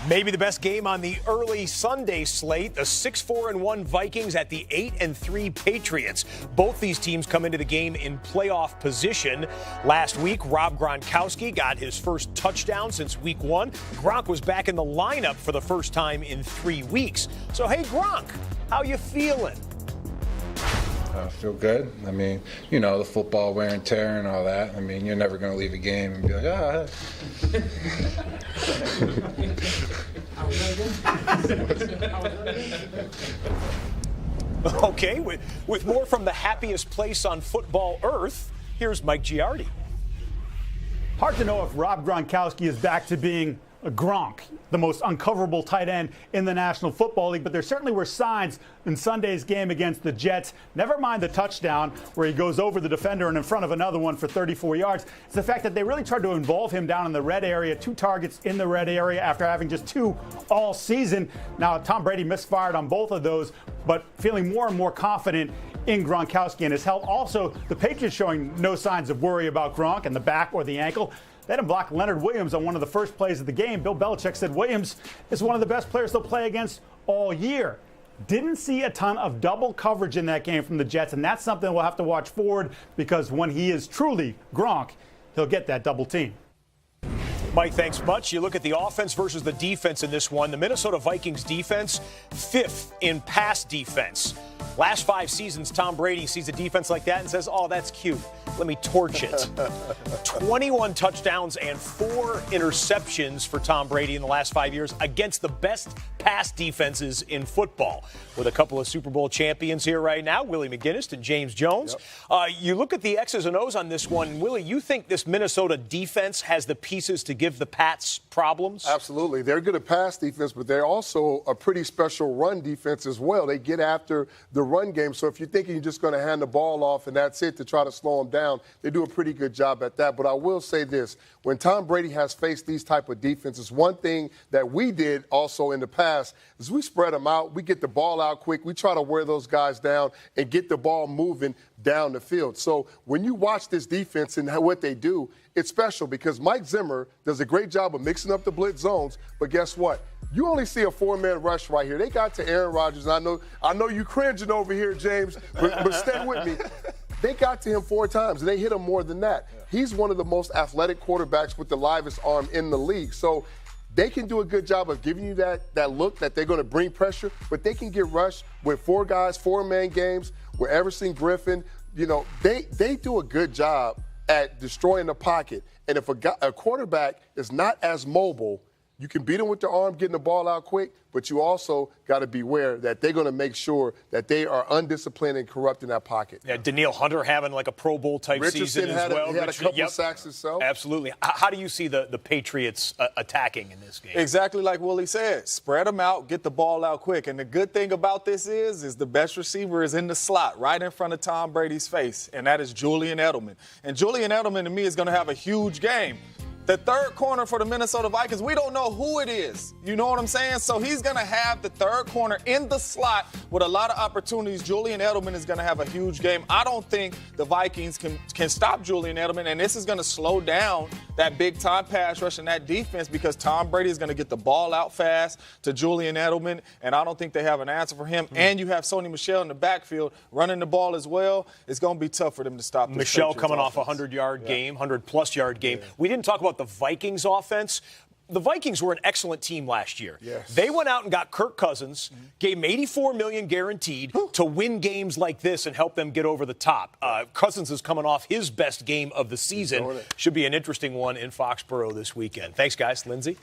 Maybe the best game on the early Sunday slate, the 6-4-1 Vikings at the 8-3 Patriots. Both these teams come into the game in playoff position. Last week, Rob Gronkowski got his first touchdown since week 1. Gronk was back in the lineup for the first time in 3 weeks. So, hey, Gronk, how you feeling? I feel good. I mean, you know, the football wear and tear and all that. I mean, you're never going to leave a game and be like, Okay, with more from the happiest place on football earth, here's Mike Giardi. Hard to know if Rob Gronkowski is back to being a Gronk, the most uncoverable tight end in the National Football League, but there certainly were signs in Sunday's game against the Jets. Never mind the touchdown where he goes over the defender and in front of another one for 34 yards. It's the fact that they really tried to involve him down in the red area, 2 targets in the red area after having just 2 all season. Now, Tom Brady misfired on both of those, but feeling more and more confident in Gronkowski and his health. Also, the Patriots showing no signs of worry about Gronk and the back or the ankle. They had him block Leonard Williams on one of the first plays of the game. Bill Belichick said Williams is one of the best players they'll play against all year. Didn't see a ton of double coverage in that game from the Jets, and that's something we'll have to watch forward because when he is truly Gronk, he'll get that double team. Mike, thanks much. You look at the offense versus the defense in this one. The Minnesota Vikings defense, 5th in pass defense. Last 5 seasons, Tom Brady sees a defense like that and says, oh, that's cute. Let me torch it. 21 touchdowns and 4 interceptions for Tom Brady in the last 5 years against the best pass defenses in football. With a couple of Super Bowl champions here right now, Willie McGinnis and James Jones. Yep. You look at the X's and O's on this one. Willie, you think this Minnesota defense has the pieces to give the Pats problems? Absolutely. They're good at pass defense, but they're also a pretty special run defense as well. They get after the run game. So if you're thinking you're just going to hand the ball off and that's it to try to slow them down, they do a pretty good job at that. But I will say this. When Tom Brady has faced these type of defenses, one thing that we did also in the past is we spread them out. We get the ball out quick. We try to wear those guys down and get the ball moving down the field. So when you watch this defense and what they do, it's special because Mike Zimmer does a great job of mixing up the blitz zones. But guess what? You only see a 4-man rush right here. They got to Aaron Rodgers. And I know you cringing over here, James, but stay with me. They got to him 4 times, and they hit him more than that. He's one of the most athletic quarterbacks with the livest arm in the league. So they can do a good job of giving you that look that they're going to bring pressure, but they can get rushed with 4 guys, 4-man games, with Everson Griffin. You know, they do a good job at destroying the pocket. And if a quarterback is not as mobile, you can beat them with their arm, getting the ball out quick, but you also got to beware that they're going to make sure that they are undisciplined and corrupt in that pocket. Yeah, Danielle Hunter having like a Pro Bowl type season as well. He had a couple sacks himself. Absolutely. How do you see the Patriots attacking in this game? Exactly like Willie said. Spread them out, get the ball out quick. And the good thing about this is the best receiver is in the slot right in front of Tom Brady's face, and that is Julian Edelman. And Julian Edelman, to me, is going to have a huge game. The third corner for the Minnesota Vikings, we don't know who it is. You know what I'm saying? So he's going to have the third corner in the slot with a lot of opportunities. Julian Edelman is going to have a huge game. I don't think the Vikings can stop Julian Edelman, and this is going to slow down that big-time pass rush and that defense because Tom Brady is going to get the ball out fast to Julian Edelman, and I don't think they have an answer for him. And you have Sony Michel in the backfield running the ball as well. It's going to be tough for them to stop this Michel Patriots coming offense. off a 100-yard game, 100-plus yard game. We didn't talk about the Vikings offense. The Vikings were an excellent team last year. Yes. They went out and got Kirk Cousins, gave him $84 million guaranteed to win games like this and help them get over the top. Cousins is coming off his best game of the season. Should be an interesting one in Foxborough this weekend. Thanks, guys. Lindsay?